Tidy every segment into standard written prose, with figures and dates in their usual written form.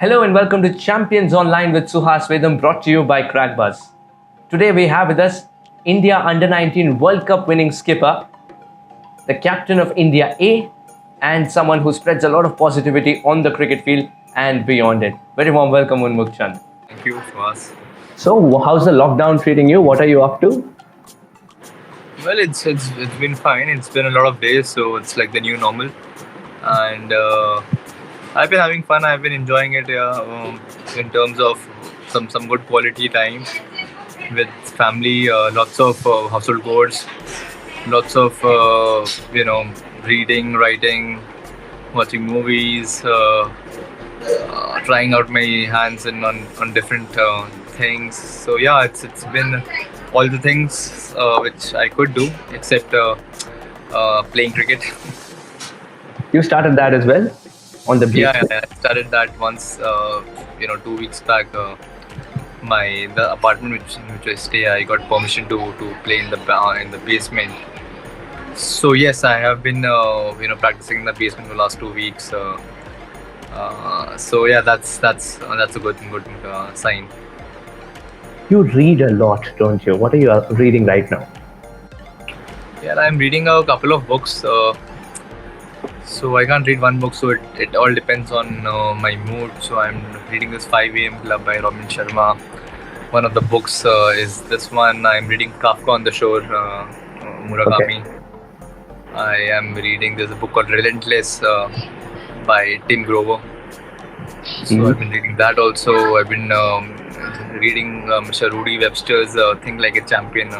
Hello and welcome to Champions Online with Suhas Vedam, brought to you by Crackbuzz. Today we have with us India Under 19 World Cup winning skipper, the captain of India A, and someone who spreads a lot of positivity on the cricket field and beyond it. Very warm welcome, Unmukh Chand. Thank you, Suhas. So, how's the lockdown treating you? What are you up to? Well, it's been fine. It's been a lot of days, so it's like the new normal, and I've been having fun. I've been enjoying it. In terms of some good quality time with family, lots of household chores, lots of reading, writing, watching movies, trying out my hands on different things. So yeah, it's been all the things which I could do except playing cricket. You started that as well on the beach. Yeah, I started that once. 2 weeks back. The apartment in which I stay, I got permission to play in the basement. So yes, I have been practicing in the basement for the last 2 weeks. So yeah, that's a good sign. You read a lot, don't you? What are you reading right now? Yeah, I'm reading a couple of books. So I can't read one book, so it all depends on my mood. So I'm reading this 5 a.m. Club by Robin Sharma. One of the books is this one. I'm reading Kafka on the Shore, Murakami. Okay. I am reading, there's a book called Relentless by Tim Grover. So I've been reading that also. I've been reading Mr. Rudy Webster's Think Like a Champion.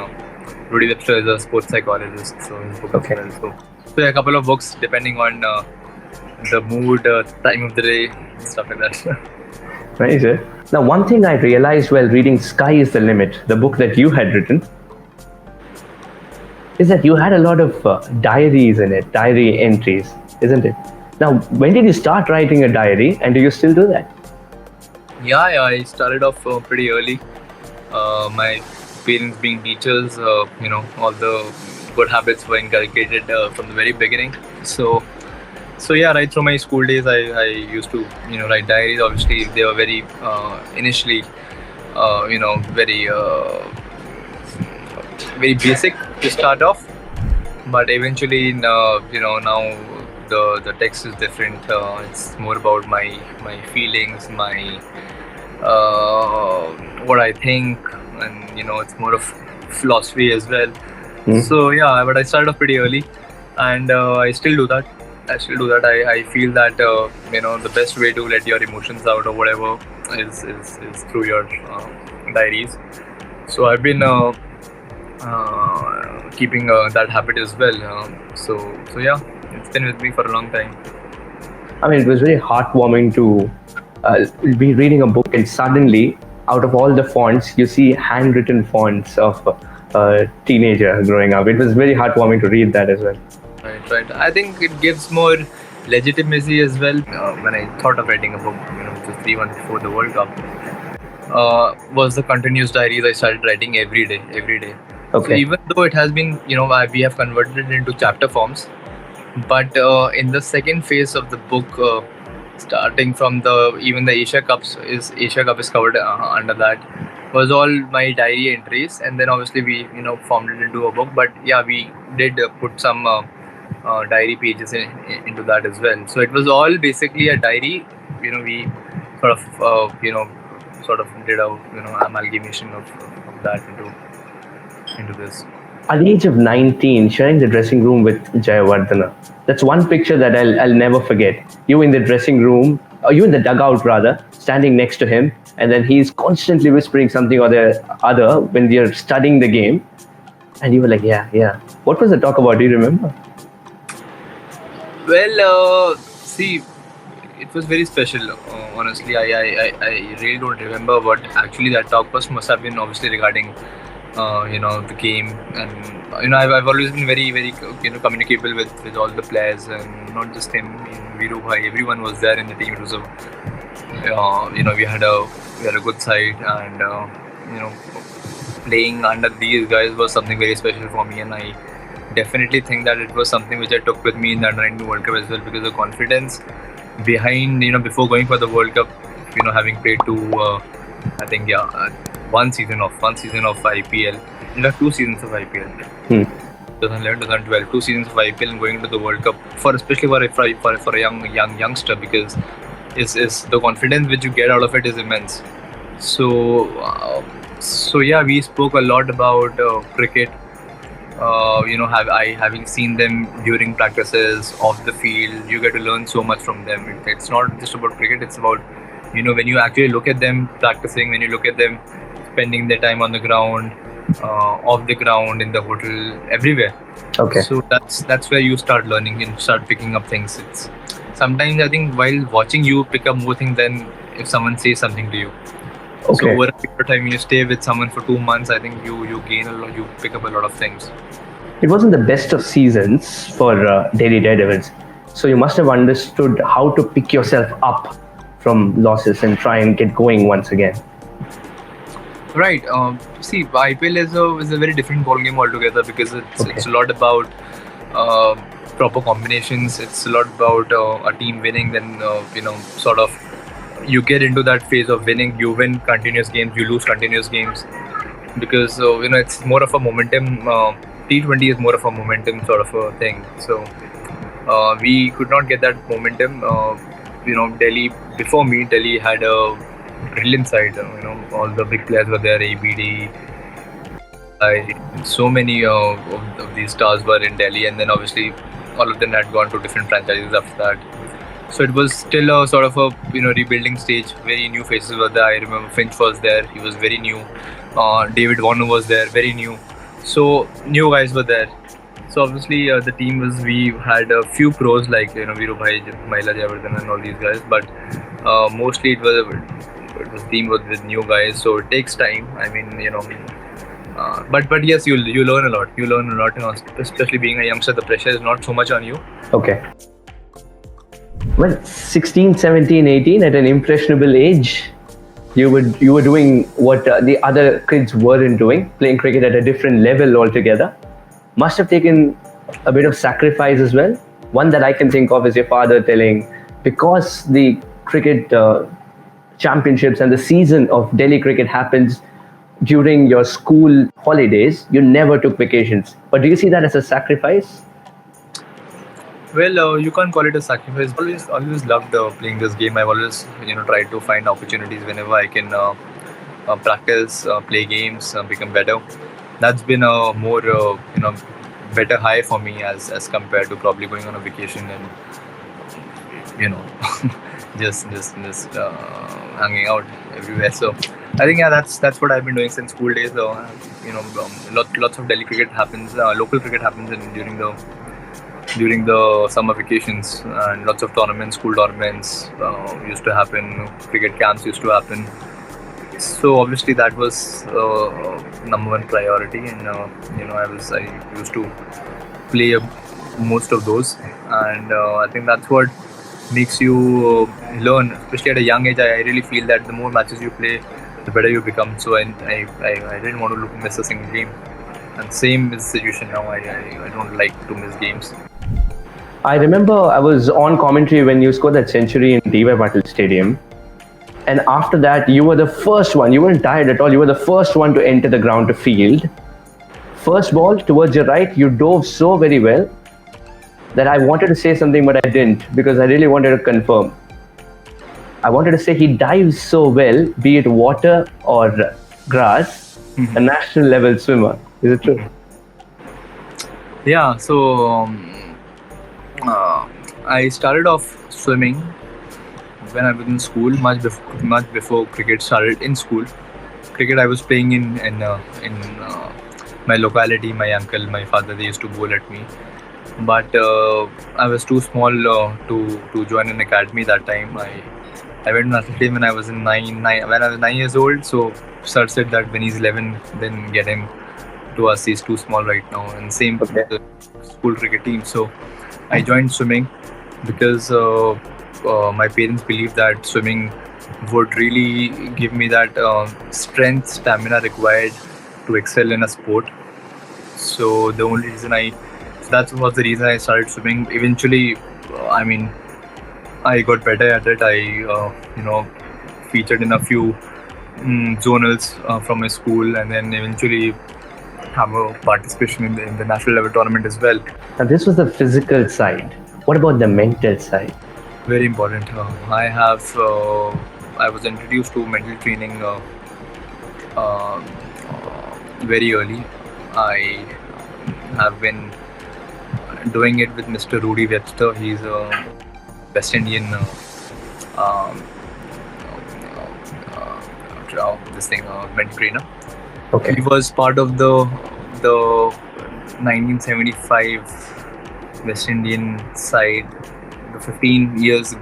Rudy Webster is a sports psychologist, so his book Okay. as well. So yeah, a couple of books depending on the mood, time of the day, stuff like that. Nice. Now, one thing I realized while reading Sky is the Limit, the book that you had written, is that you had a lot of diaries in it, diary entries, isn't it? Now, when did you start writing a diary, and do you still do that? Yeah, I started off pretty early. My parents being teachers, all the good habits were inculcated from the very beginning. So yeah, right through my school days, I used to write diaries. Obviously, they were very initially, very very basic to start off, but eventually, now the text is different. It's more about my feelings, my what I think, and it's more of philosophy as well. So yeah, but I started off pretty early, and I still do that. I feel that the best way to let your emotions out or whatever is through your diaries. So I've been keeping that habit as well. So yeah, it's been with me for a long time. I mean, it was very heartwarming to be reading a book and suddenly, out of all the fonts, you see handwritten fonts of a teenager growing up. It was very heartwarming to read that as well. Right. I think it gives more legitimacy as well. When I thought of writing a book, which was 3 months before the World Cup, was the continuous diaries I started writing every day. Okay. So even though it has been, we have converted it into chapter forms, but in the second phase of the book, starting from even the Asia Cup is covered under that, was all my diary entries, and then obviously we formed it into a book. But yeah, we did put some diary pages into that as well. So it was all basically a diary. We sort of did a amalgamation of that into this. At the age of 19, sharing the dressing room with Jayawardena. That's one picture that I'll never forget. You in the dressing room, or you in the dugout rather, standing next to him, and then he's constantly whispering something or the other when you're studying the game. And you were like, yeah. What was the talk about? Do you remember? Well, see, it was very special. Honestly, I really don't remember what actually that talk was. Must have been obviously regarding the game, and I've always been very very communicable with all the players, and not just him. Viru bhai, everyone was there in the team. It was we had a good side, and playing under these guys was something very special for me, and I definitely think that it was something which I took with me in the Under 19 World Cup as well, because the confidence behind, before going for the World Cup having played to I think one season of IPL, in fact 2 seasons of IPL. 2011, 2012, 2 seasons of IPL and going to the World Cup especially for a youngster, because is the confidence which you get out of it is immense. So yeah, we spoke a lot about cricket. Having seen them during practices, off the field, you get to learn so much from them. It's not just about cricket; it's about when you actually look at them practicing, when you look at them spending their time on the ground, off the ground, in the hotel, everywhere. Okay. So that's where you start learning and start picking up things. It's sometimes I think while watching you pick up more things than if someone says something to you. So Okay. over a period of time, when you stay with someone for 2 months, I think you gain a lot, you pick up a lot of things. It wasn't the best of seasons for Delhi Daredevils, so you must have understood how to pick yourself up from losses and try and get going once again. Right. See, IPL is a very different ballgame altogether, because it's a lot about proper combinations. It's a lot about a team winning. Then sort of you get into that phase of winning. You win continuous games. You lose continuous games, because it's more of a momentum. T20 is more of a momentum sort of a thing. So we could not get that momentum. Delhi, before me, Delhi had a brilliant side. All the big players were there. ABD, so many of these stars were in Delhi, and then obviously all of them had gone to different franchises after that. So it was still a sort of a rebuilding stage. Very new faces were there. I remember Finch was there. He was very new. David Warner was there, very new. So new guys were there. So obviously the team we had a few pros like Virubhai, Mahela Jayawardene and all these guys, but mostly it was team with new guys. So it takes time. I mean but yes, you learn a lot. You learn a lot, especially being a youngster. The pressure is not so much on you. Okay. Well, 16, 17, 18, at an impressionable age, you were doing what the other kids weren't doing, playing cricket at a different level altogether. Must have taken a bit of sacrifice as well. One that I can think of is your father telling, because the cricket championships and the season of Delhi cricket happens during your school holidays, you never took vacations. But do you see that as a sacrifice? Well, you can't call it a sacrifice. Always loved playing this game. I've always tried to find opportunities whenever I can practice, play games, become better. That's been a more better high for me as compared to probably going on a vacation and just hanging out everywhere. So I think that's what I've been doing since school days. Lots of Delhi cricket happens, local cricket happens during the summer vacations, and lots of tournaments, school tournaments used to happen. Cricket camps used to happen. So obviously that was number one priority, and I used to play most of those, and I think that's what makes you learn, especially at a young age. I really feel that the more matches you play, the better you become. So I didn't want to miss a single game, and same is the situation now. I don't like to miss games. I remember I was on commentary when you scored that century in D.Y. Patil Stadium. And after that, you were the first one. You weren't tired at all. You were the first one to enter the ground to field. First ball towards your right, you dove so very well that I wanted to say something, but I didn't, because I really wanted to confirm. I wanted to say he dives so well, be it water or grass, a national level swimmer. Is it true? Yeah, so I started off swimming when I was in school, much before cricket started in school. Cricket I was playing in my locality. My uncle, my father, they used to bowl at me, but I was too small to join an academy that time. I went to national team when I was when I was 9 years old. So sir said that when he's 11, then get him to us. He's too small right now, and same with the school cricket team. So I joined swimming because my parents believed that swimming would really give me that strength, stamina required to excel in a sport. So the only reason that was the reason I started swimming. Eventually, I got better at it. I featured in a few zonals from my school, and then eventually have a participation in the national level tournament as well. Now, this was the physical side. What about the mental side? Very important. I was introduced to mental training very early. I have been doing it with Mr. Rudy Webster. He's a West Indian mental trainer. Okay. He was part of the 1975 West Indian side, the 15 years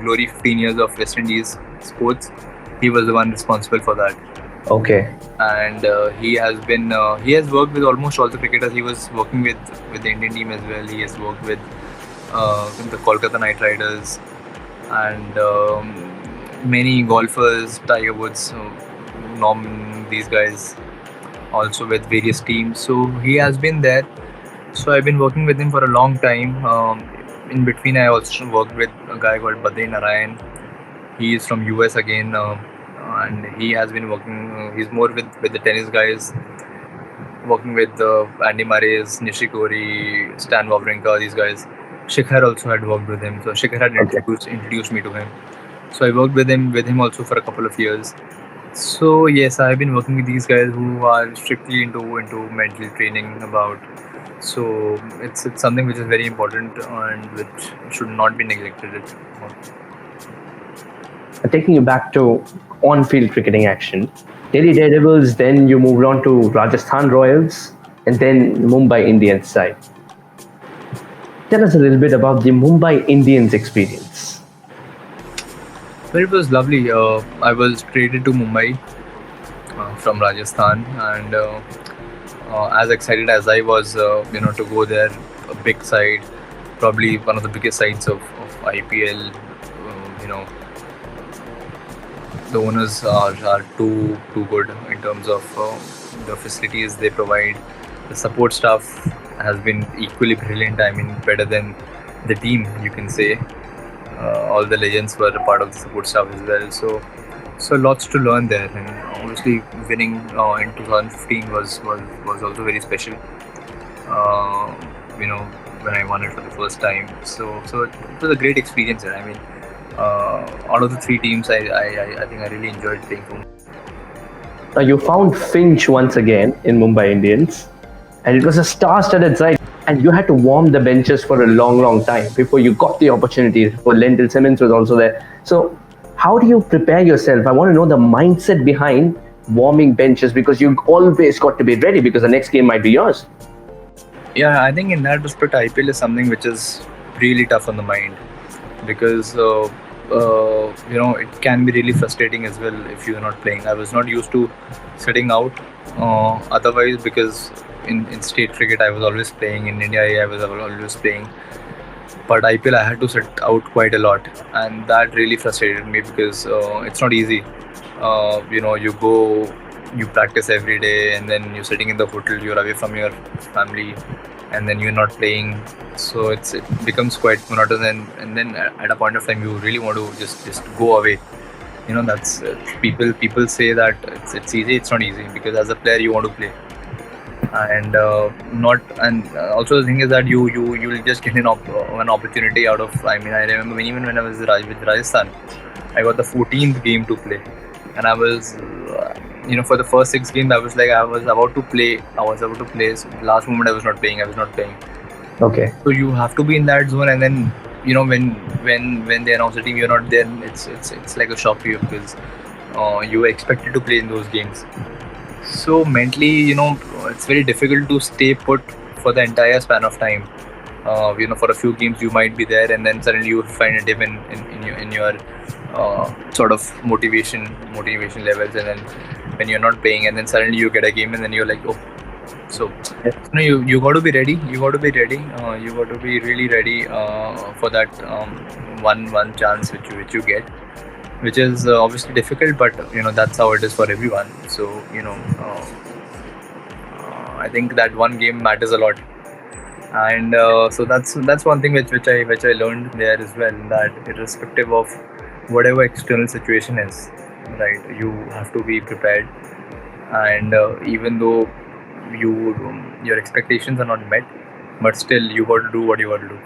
of West Indies sports. He was the one responsible for that. Okay. And he has worked with almost all the cricketers. He was working with the Indian team as well. He has worked with the Kolkata Knight Riders and many golfers, Tiger Woods, Norman, these guys, also with various teams. So he has been there. So I've been working with him for a long time. In between, I also worked with a guy called Badri Narayan. He is from US again, and he has been working. He's more with the tennis guys, working with Andy Murray's, Nishikori, Stan Wawrinka, these guys. Shikhar also had worked with him. So Shikhar had introduced me to him. So I worked with him also for a couple of years. So yes, I've been working with these guys who are strictly into mental training about. So it's something which is very important and which should not be neglected. Taking you back to on-field cricketing action, Delhi Daredevils, then you moved on to Rajasthan Royals, and then Mumbai Indians side. Tell us a little bit about the Mumbai Indians experience. Well, it was lovely. I was traded to Mumbai from Rajasthan, and as excited as I was, to go there, a big side, probably one of the biggest sides of IPL. The owners are too good in terms of the facilities they provide. The support staff has been equally brilliant. I mean, better than the team, you can say. All the legends were a part of the support staff as well. So lots to learn there, and obviously winning in 2015 was also very special. When I won it for the first time. So it was a great experience. I mean, out of the three teams, I think I really enjoyed playing for. You found Finch once again in Mumbai Indians, and it was a star-studded side. And you had to warm the benches for a long time before you got the opportunity. For Lendl Simmons was also there. So how do you prepare yourself? I want to know the mindset behind warming benches, because you always got to be ready because the next game might be yours. Yeah, I think in that respect, IPL is something which is really tough on the mind, because it can be really frustrating as well if you're not playing. I was not used to sitting out otherwise, because in state cricket I was always playing. In India I was always playing, but IPL I had to sit out quite a lot, and that really frustrated me because it's not easy. You practice every day, and then you're sitting in the hotel, you're away from your family, and then you're not playing. So it becomes quite monotonous, and then at a point of time you really want to just go away. That's people say that it's easy. It's not easy, because as a player you want to play, and also the thing is that you'll just get an opportunity out of. I mean, I remember even when I was with Rajasthan, I got the 14th game to play, and I was for the first 6 games I was about to play. So the last moment I was not playing. Okay. So you have to be in that zone, and then when they announce the team, you're not there. It's like a shock to you, because you were expected to play in those games. So mentally, it's very difficult to stay put for the entire span of time. For a few games you might be there, and then suddenly you find a dip in your sort of motivation levels, and then when you're not playing, and then suddenly you get a game, and then you're like, oh. So you got to be ready. You got to be ready. You got to be really ready for that one chance which you get, which is obviously difficult, but that's how it is for everyone. So I think that one game matters a lot, and so that's one thing which I learned there as well, that irrespective of whatever external situation is, right? You have to be prepared, and even though your expectations are not met, but still you got to do what you got to do.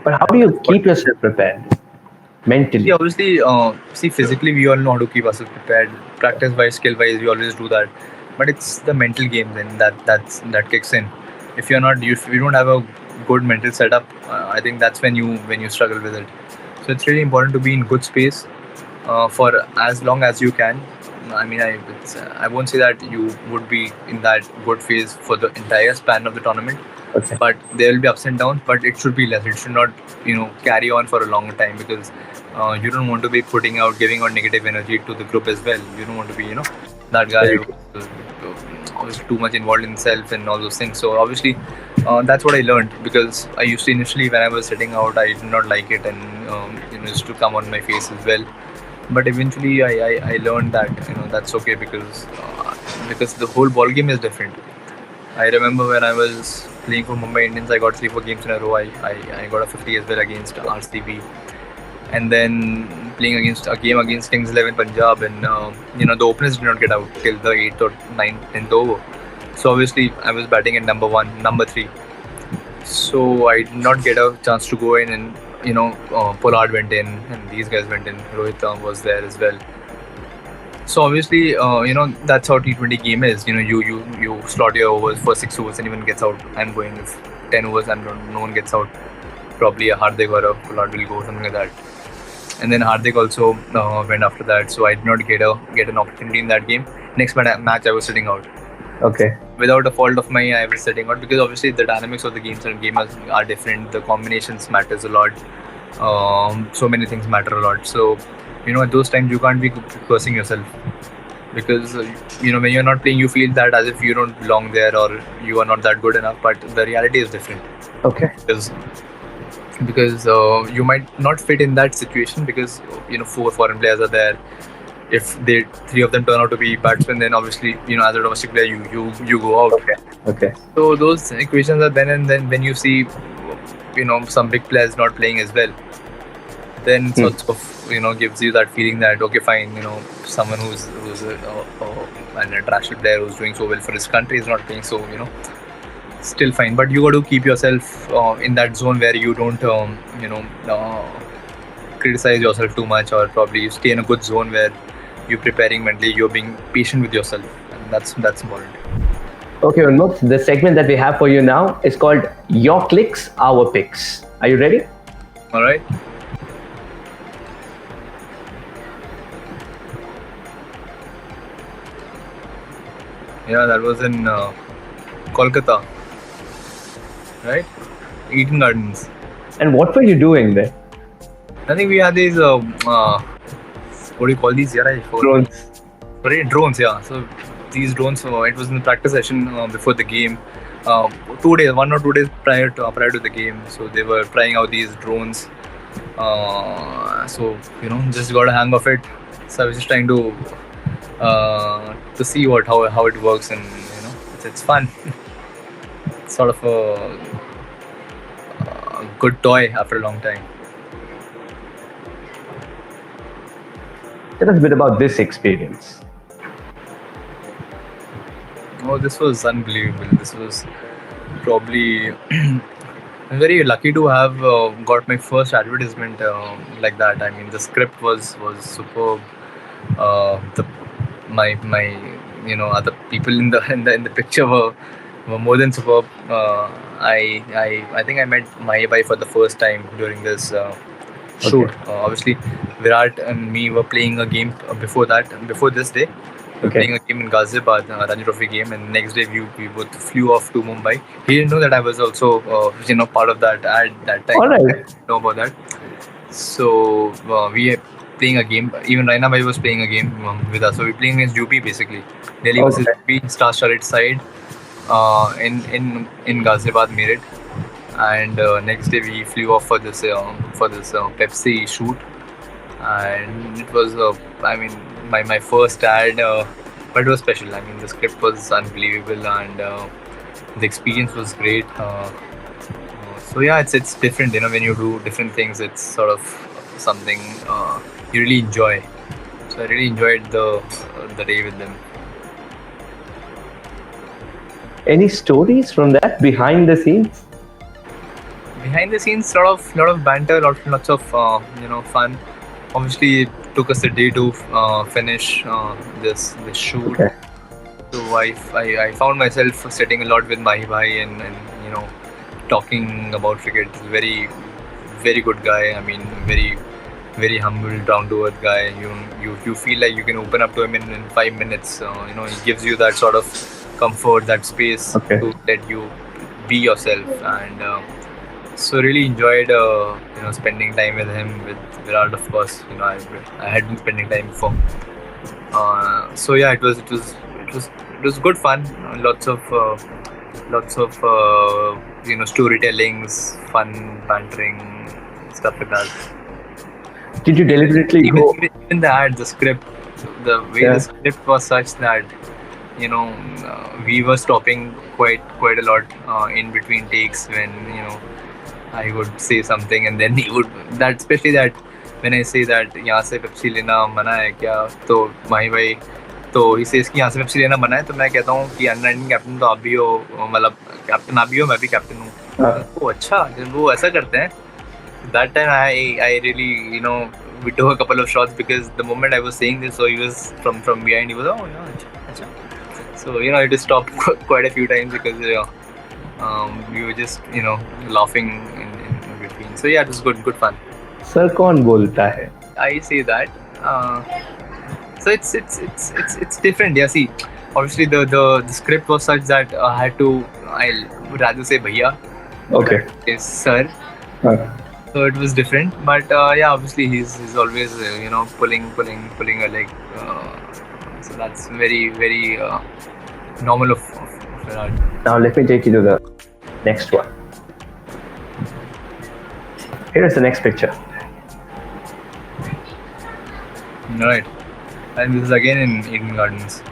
But how do you keep yourself prepared mentally? Yeah, obviously, see, physically, we all know how to keep ourselves prepared. Practice-wise, skill-wise, we always do that. But it's the mental game then that kicks in. If you're not, if you don't have a good mental setup, I think that's when you struggle with it. So it's really important to be in good space for as long as you can. I mean, I won't say that you would be in that good phase for the entire span of the tournament, Okay. but there will be ups and downs, but it should be less. It should not carry on for a long time, because you don't want to be giving out negative energy to the group as well. You don't want to be that guy Very who's too much involved in himself and all those things. So obviously that's what I learned, because I used to initially, when I was sitting out, I did not like it, and it used to come on my face as well. But eventually I learned that that's okay, because the whole ball game is different. I remember when I was playing for Mumbai Indians, I got 3-4 games in a row. I got a 50 as well against RCB, and then playing against a game against Kings 11 Punjab, and the openers did not get out till the 8th or 9th over. So obviously I was batting at number 1, number 3. So I did not get a chance to go in, and Pollard went in, and these guys went in. Rohit was there as well. So obviously, that's how T20 game is. You slot your overs for 6 overs, and anyone gets out. I'm going if 10 overs and no one gets out. Probably a Hardik or a Pollard will go, something like that. And then Hardik also went after that. So I did not get an opportunity in that game. Next match I was sitting out. Okay. Without a fault of mine, I was sitting out, because obviously the dynamics of the games and game are different. The combinations matters a lot. So many things matter a lot. So at those times you can't be cursing yourself, because when you're not playing, you feel that as if you don't belong there, or you are not that good enough. But the reality is different, Okay. because you might not fit in that situation, because 4 foreign players are there. If 3 of them turn out to be batsmen, then obviously as a domestic player you go out. Okay. So those equations are then, and then when you see some big players not playing as well, then sort of gives you that feeling that okay, fine, someone who's an international player who's doing so well for his country is not playing, so still fine. But you got to keep yourself in that zone where you don't criticize yourself too much, or probably you stay in a good zone where you're preparing mentally, you're being patient with yourself, and that's important. Okay, Unmukh, the segment that we have for you now is called Your Clicks, Our Picks. Are you ready? All right. Yeah, that was in Kolkata, right? Eden Gardens. And what were you doing there? I think we had these what do you call these? Yeah, I forgot. Drones. Sorry, drones. Yeah. So these drones. It was in the practice session before the game. 2 days, 1 or 2 days prior to the game. So they were trying out these drones. So just got a hang of it. So I was just trying to see how it works, and it's fun. It's sort of a good toy after a long time. Tell us a bit about this experience. Oh, this was unbelievable. This was probably I'm very lucky to have got my first advertisement like that. I mean, the script was superb. My other people in the picture were more than superb. I think I met Mahibai for the first time during this shoot. Obviously, Virat and me were playing a game before this day. We were playing a game in Ghaziabad, a Ranji Trophy game, and next day we both flew off to Mumbai. He didn't know that I was also part of that ad that time. All right. I didn't know about that. So we playing a game. Even Raina Bhai was playing a game with us. So we're playing against UP basically. Delhi versus UP, Star-Studded side in Ghaziabad, Meerut. And next day we flew off for this Pepsi shoot, and it was my first ad, but it was special. I mean, the script was unbelievable, and the experience was great. So yeah, it's different. When you do different things, it's sort of something you really enjoy. So I really enjoyed the day with them. Any stories from that behind the scenes? Behind the scenes, lot of banter, lots of fun. Obviously, it took us a day to finish this shoot. Okay. So I found myself sitting a lot with Mahi Bhai and talking about cricket. He's a very very good guy. I mean, very humble, down to earth guy. You feel like you can open up to him in 5 minutes. He gives you that sort of comfort, that space Okay. to let you be yourself. And so really enjoyed spending time with him, with Virat, of course. I had been spending time before. So yeah, it was good fun. Lots of storytellings, fun bantering, stuff like that. Did you deliberately go? Even the ad, the script, the way Yeah. the script was such that we were stopping quite a lot in between takes when I would say something and then he would, that especially that when I say that यहाँ से Pepsi लेना मना है क्या, तो माही भाई तो ही says कि यहाँ से पेप्सी लेना मना है, तो मैं कहता हूँ कि अंडर कैप्टन तो आप भी हो, मतलब कैप्टन आप भी हो, मैं भी कैप्टन हूँ. वो अच्छा जब वो ऐसा करते हैं, that time I really we took a couple of shots because the moment I was saying this, so he was from behind, he was acha. So it just stopped quite a few times because we were just laughing in between. So yeah, it was good fun. Sir कौन बोलता है? I say that. So it's different. Yeah, see, obviously the script was such that I would rather say bhaiya. Okay. Is sir. So it was different, but yeah, obviously he's always pulling a leg. So that's very normal of Virat. Now let me take you to the next one. Here is the next picture. Right, and this is again in Eden Gardens.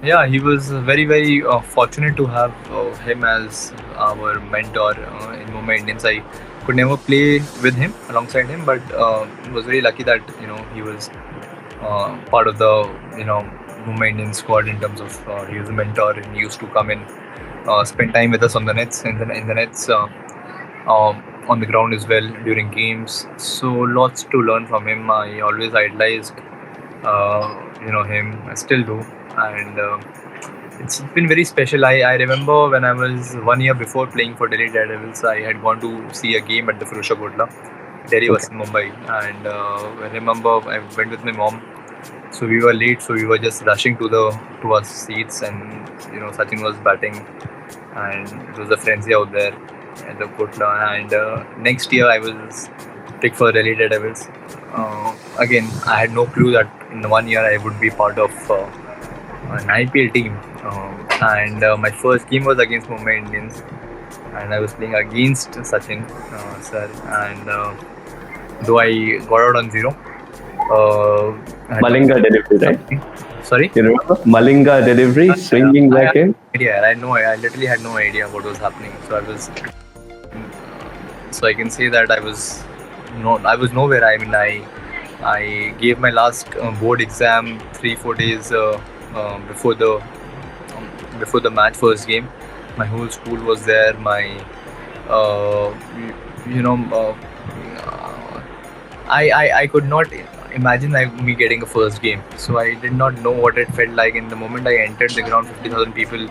Yeah, he was very fortunate to have him as our mentor in Mumbai Indians. I could never play with him, alongside him, but was very lucky that he was part of the Mumbai Indian squad in terms of he was a mentor and he used to come in, spend time with us on the nets, in the nets, on the ground as well during games. So lots to learn from him. I always idolized him. I still do, and it's been very special. I remember when I was 1 year before playing for Delhi Daredevils, I had gone to see a game at the Firuzshah Kotla, Delhi versus Mumbai, and I remember I went with my mom. So we were late, so we were just rushing to our seats, and Sachin was batting, and it was a frenzy out there at the Kotla. And next year I was picked for Delhi Daredevils. Again, I had no clue that in 1 year I would be part of an IPL team. And my first game was against Mumbai Indians, and I was playing against Sachin sir. And though I got out on 0. Malinga delivery, right? Sorry? You remember? Malinga delivery, swinging back in. Yeah, I literally had no idea what was happening. So I can say that I was nowhere. I mean, I gave my last board exam 3-4 days before the match, first game. My whole school was there. I could not imagine me getting a first game. So I did not know what it felt like. In the moment I entered the ground, 50,000 people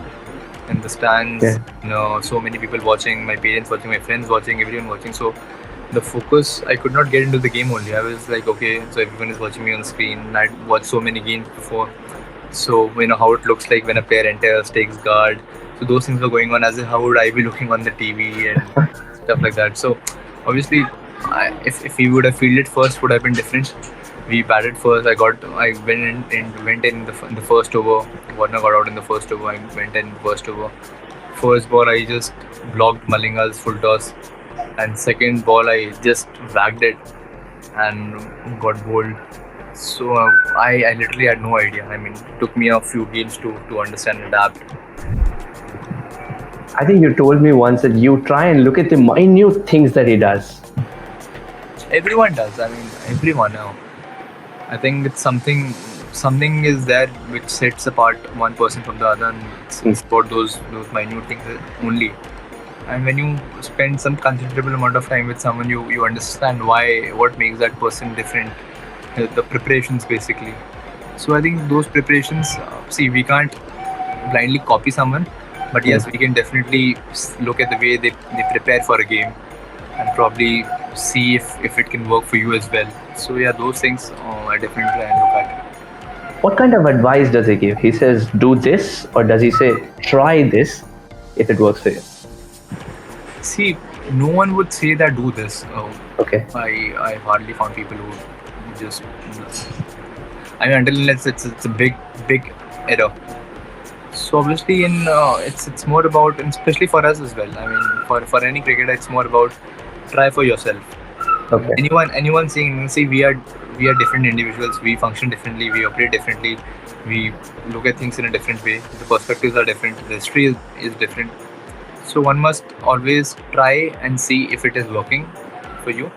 in the stands, so many people watching, my parents watching, my friends watching, everyone watching. So the focus, I could not get into the game only. I was like, okay, so everyone is watching me on the screen. I'd watched so many games before. So how it looks like when a player enters, takes guard. So those things were going on, as if how would I be looking on the TV and stuff like that. So obviously, if we would have fielded first, would have been different. We batted first. I went in the first over. Warner got out in the first over. I went in the first over. First ball, I just blocked Malinga's full toss, and second ball, I just whacked it and got bowled. So I literally had no idea. I mean, it took me a few games to understand and adapt. I think you told me once that you try and look at the minute things that he does. Everyone does. I mean, everyone now. I think it's something is there which sets apart one person from the other, and it's about those minute things only. And when you spend some considerable amount of time with someone, you understand what makes that person different, the preparations basically. So I think those preparations, see, we can't blindly copy someone, but yes, we can definitely look at the way they prepare for a game and probably see if it can work for you as well. So yeah, those things I definitely try and look at. What kind of advice does he give? He says, do this, or does he say, try this if it works for you? See, no one would say that do this. Okay. I hardly found people who just. I mean, until unless it's a big error. So obviously, it's more about, and especially for us as well. I mean, for any cricketer, it's more about try for yourself. Okay. Anyone saying, see, we are different individuals. We function differently. We operate differently. We look at things in a different way. The perspectives are different. The history is different. So one must always try and see if it is working for you,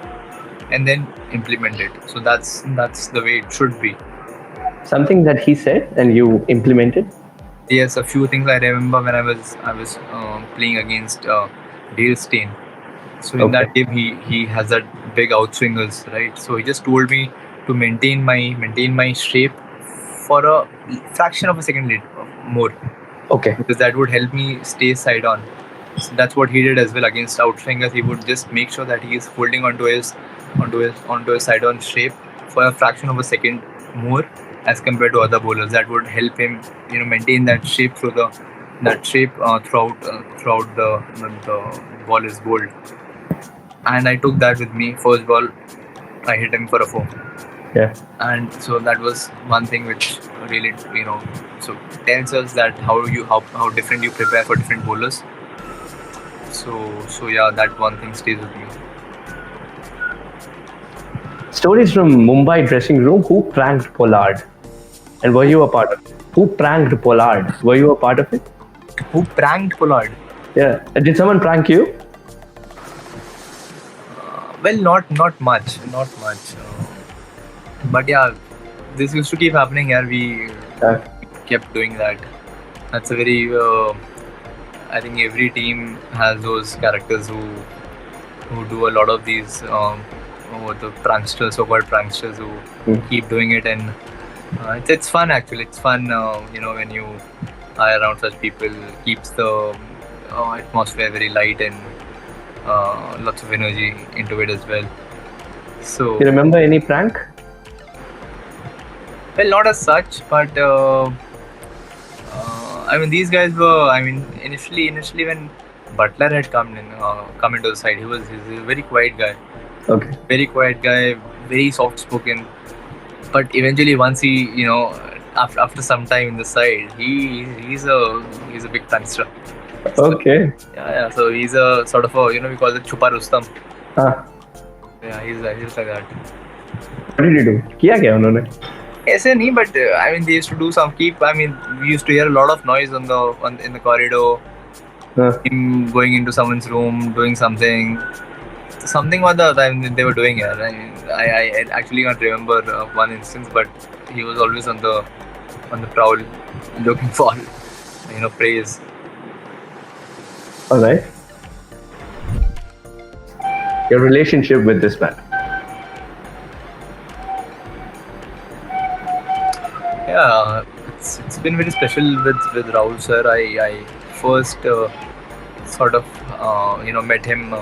and then implement it. So that's the way it should be. Something that he said and you implemented? Yes, a few things I remember when I was playing against Dale Steyn. So in that game, he has that big outswingers, right? So he just told me to maintain my shape for a fraction of a second more. Okay. Because that would help me stay side on. So that's what he did as well against outswingers. He would just make sure that he is holding onto his side on shape for a fraction of a second more as compared to other bowlers. That would help him, maintain that shape throughout the ball is bowled. And I took that with me. First ball, I hit him for a 4. Yeah. And so that was one thing which really, so tells us that how different you prepare for different bowlers. So yeah, that one thing stays with me. Stories from Mumbai dressing room. Who pranked Pollard? And were you a part of it? Who pranked Pollard? Were you a part of it? Who pranked Pollard? Yeah. Did someone prank you? Well, not much. But yeah, this used to keep happening here. We kept doing that. That's a very... I think every team has those characters who do a lot of these the pranksters, so-called pranksters who keep doing it, and it's fun actually. It's fun, when you are around such people. Keeps the atmosphere very light and lots of energy into it as well. So, you remember any prank? Well, not as such, but I mean, these guys were. I mean, initially when Butler had come into the side, he's a very quiet guy. Okay. Very quiet guy, very soft spoken. But eventually, once he, after some time in the side, he's a big prankster. Okay. Yeah. So he's a sort of a, we call it Chupa Rustam. Yeah, he's like that. What did you do? किया क्या उन्होंने? ऐसे नहीं, but I mean, they used to do we used to hear a lot of noise in the corridor. Him going into someone's room, doing something or the other. I mean, they were doing it. I actually can't remember one instance, but he was always on the prowl, looking for praise. All right. Your relationship with this man? Yeah, it's been very special with Rahul sir. I first sort of met him.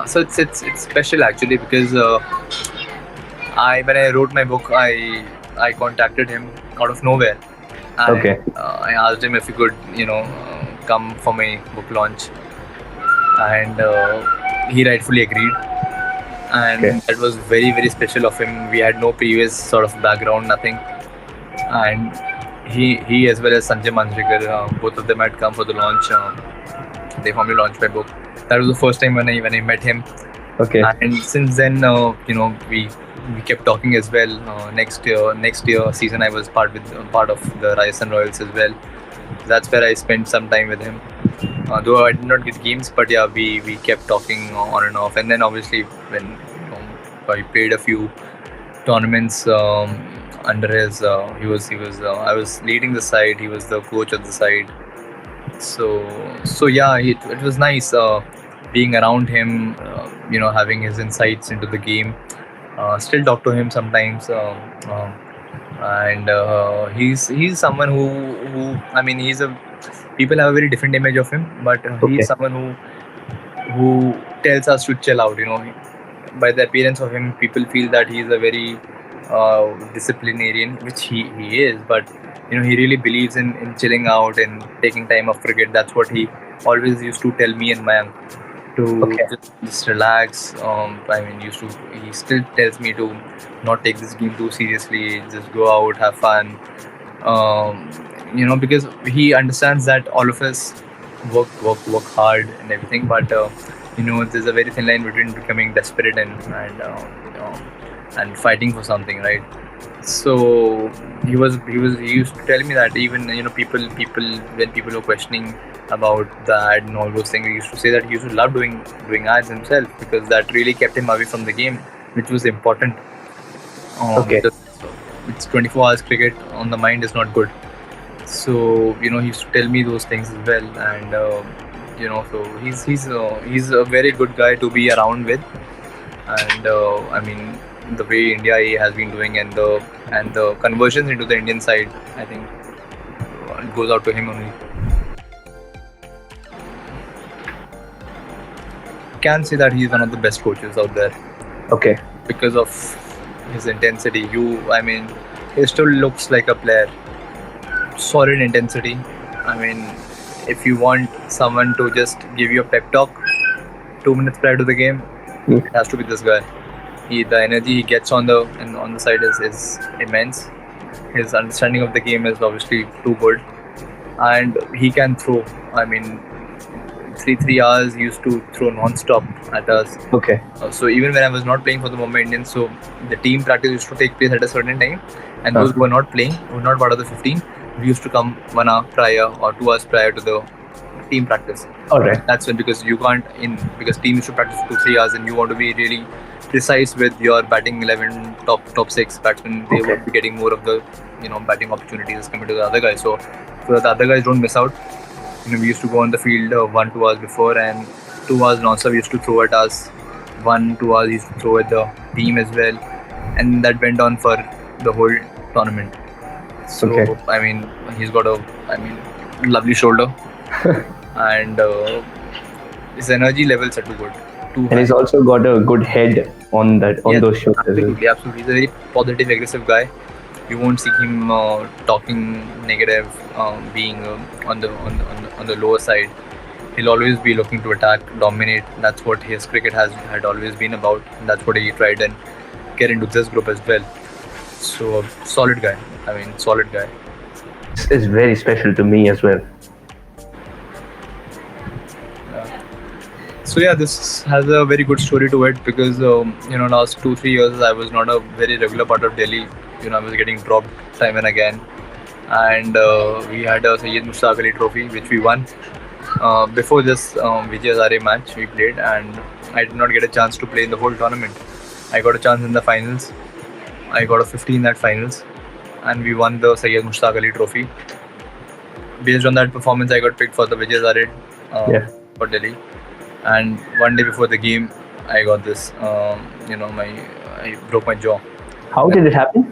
So it's special actually because when I wrote my book, I contacted him out of nowhere. And, I asked him if he could come for my book launch, and he rightfully agreed. And that was very, very special of him. We had no previous sort of background, nothing. And he as well as Sanjay Manjrekar, both of them had come for the launch. They formally launched my book. That was the first time when I met him. Okay. And since then, we kept talking as well. Next year season, I was part of the Rajasthan Royals as well. That's where I spent some time with him. Though I did not get games, but yeah, we kept talking on and off. And then obviously when I played a few tournaments under his. He was. I was leading the side. He was the coach of the side. So yeah, it was nice being around him. Having his insights into the game. Still talk to him sometimes. And he's someone who I mean he's a people have a very different image of him, but Okay. he's someone who tells us to chill out. By the appearance of him, people feel that he's a very disciplinarian, which he is, but he really believes in chilling out and taking time off cricket. That's what he always used to tell me and Mayank to Okay. just relax. He still tells me to not take this game too seriously, just go out, have fun. Because he understands that all of us work hard and everything, but there's a very thin line between becoming desperate and fighting for something, right? So he used to tell me that even people when people were questioning about the ad and all those things, he used to say that he used to love doing ads himself, because that really kept him away from the game, which was important. Okay. because it's 24 hours cricket on the mind is not good. So he used to tell me those things as well, and so he's a very good guy to be around with. And the way India A has been doing, and the conversions into the Indian side, I think it goes out to him only. Can say that he's one of the best coaches out there Okay. because of his intensity. He still looks like a player. Solid intensity. If you want someone to just give you a pep talk 2 minutes prior to the game, Mm. it has to be this guy. The energy he gets on the side is immense. His understanding of the game is obviously too good, and he can throw. 3 hours he used to throw non-stop at us. Okay. So even when I was not playing for the Mumbai Indians, so the team practice used to take place at a certain time, and those who were not playing, who were not part of the 15, we used to come 1 hour prior or 2 hours prior to the team practice. All right. That's when, because you can't because team used to practice 2-3 hours, and you want to be really precise with your batting 11 top 6 batsmen. They Okay. would be getting more of the batting opportunities as compared to the other guys. So that the other guys don't miss out. We used to go on the field 1-2 hours before, and 2 hours non-stop used to throw at us. 1-2 hours used to throw at the team as well, and that went on for the whole tournament. So Okay. he's got a lovely shoulder, and his energy levels are too good. And he's also got a good head on that Yes, those shows as well. absolutely. He's a very positive, aggressive guy. You won't see him talking negative, being on the lower side. He'll always be looking to attack, dominate. That's what his cricket had always been about. That's what he tried and get into this group as well. So solid guy. Solid guy. It's very special to me as well. So yeah, this has a very good story to it, because last 2-3 years I was not a very regular part of Delhi. I was getting dropped time and again, and we had a Syed Mushtaq Ali Trophy which we won. Before this Vijay Hazare match we played, and I did not get a chance to play in the whole tournament. I got a chance in the finals. I got a 50 in that finals, and we won the Syed Mushtaq Ali Trophy. Based on that performance, I got picked for the Vijay Hazare for Delhi. And one day before the game, I got this. I broke my jaw. How did it happen?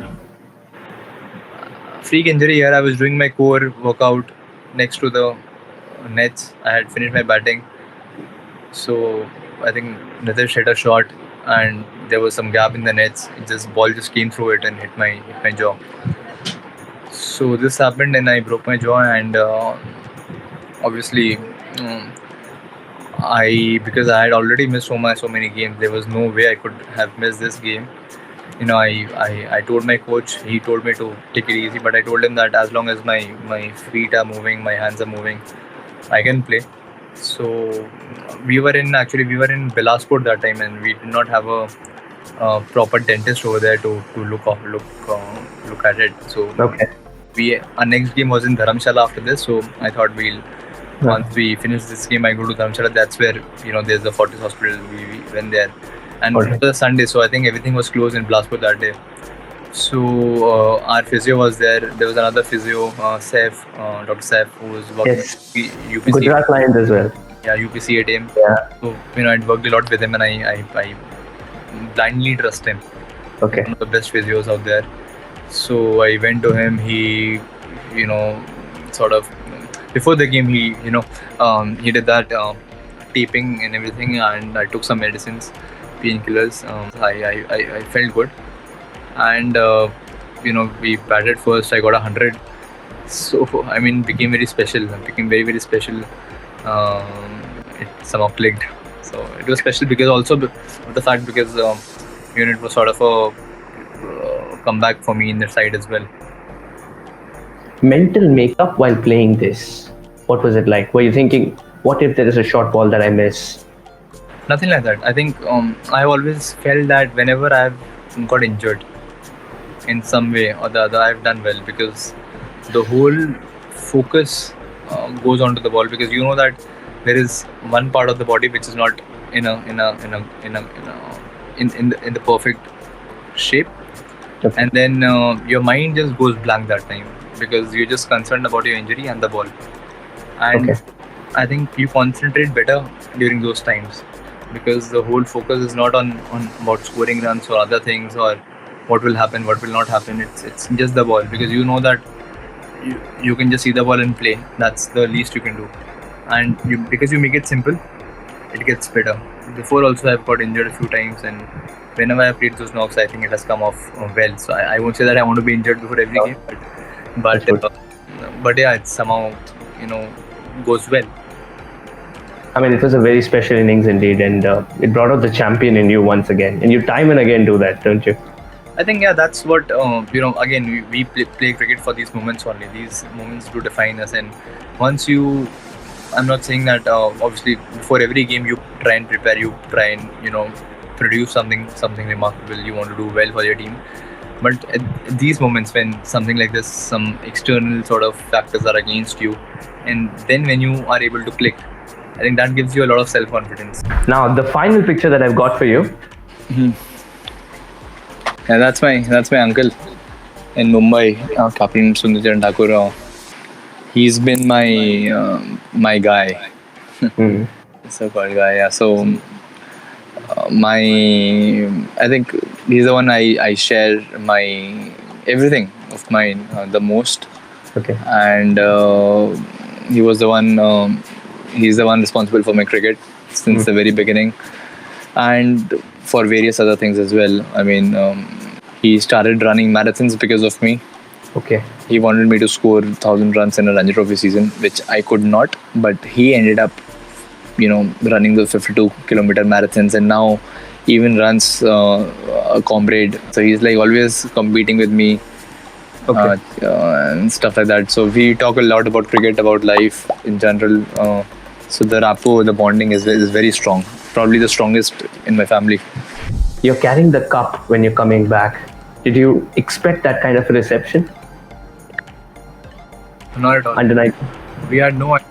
Freak injury here. I was doing my core workout next to the nets. I had finished my batting, so I think Nitish hit a shot, and there was some gap in the nets. Ball just came through it and hit my jaw. So this happened, and I broke my jaw, and obviously. Because I had already missed so many games, there was no way I could have missed this game. I told my coach, he told me to take it easy, but I told him that as long as my feet are moving, my hands are moving, I can play. So we were in Bilaspur that time, and we did not have a proper dentist over there to look at it. So Okay. our next game was in Dharamshala after this, so I thought once we finish this game, I go to Dharamshala. That's where there's the Fortis Hospital. We went there, and Alright. it was a Sunday, so I think everything was closed in Bilaspur that day. So our physio was there. There was another physio, Saif, Dr. Saif, who was working Yes. with UPC. Gujarat Lions as well. Yeah, UPC team. Yeah. So I'd worked a lot with him, and I blindly trust him. Okay. One of the best physios out there. So I went to him. He, sort of before the game, he did that taping and everything, and I took some medicines, painkillers. I felt good, and we batted first. I got 100. So became very special. Became very, very special. It somehow clicked. So it was special because also of the fact because it was sort of a comeback for me in that side as well. Mental makeup while playing this. What was it like? Were you thinking, what if there is a short ball that I miss? Nothing like that. I think I've always felt that whenever I've got injured in some way or the other, I've done well because the whole focus goes onto the ball because you know that there is one part of the body which is not in the perfect shape, Okay. and then your mind just goes blank that time because you're just concerned about your injury and the ball, and Okay. I think you concentrate better during those times because the whole focus is not on about scoring runs or other things or what will happen, what will not happen. It's just the ball because you know that you can just see the ball and play. That's the least you can do, and because you make it simple, it gets better. Before also I've got injured a few times, and whenever I played those knocks, I think it has come off well. So I won't say that I want to be injured before every game, but That's good. but yeah, it somehow goes well. I mean, it was a very special innings indeed, and it brought out the champion in you once again. And you time and again do that, don't you? I think that's what again we play cricket for these moments only. These moments do define us, and once you, I'm not saying that obviously before every game you try and prepare, you try and produce something remarkable. You want to do well for your team, but at these moments when something like this, some external sort of factors are against you, and then when you are able to click, I think that gives you a lot of self-confidence. Now, the final picture that I've got for you. Yeah, that's my uncle in Mumbai, Captain Sundarcharan Thakur. He's been my guy, Mhm. so-called guy. Yeah. So I think he's the one I share my everything of mine the most, Okay. and he was the one. He's the one responsible for my cricket since the very beginning, and for various other things as well. I mean, he started running marathons because of me. Okay. He wanted me to score 1,000 runs in a Ranji Trophy season, which I could not. But he ended up, running the 52-kilometer marathons, and now even runs a comrade. So he's like always competing with me. Okay. And stuff like that. So we talk a lot about cricket, about life in general. So the rapport, the bonding is very strong. Probably the strongest in my family. You're carrying the cup when you're coming back. Did you expect that kind of a reception? Not at all. Under 19? We had no idea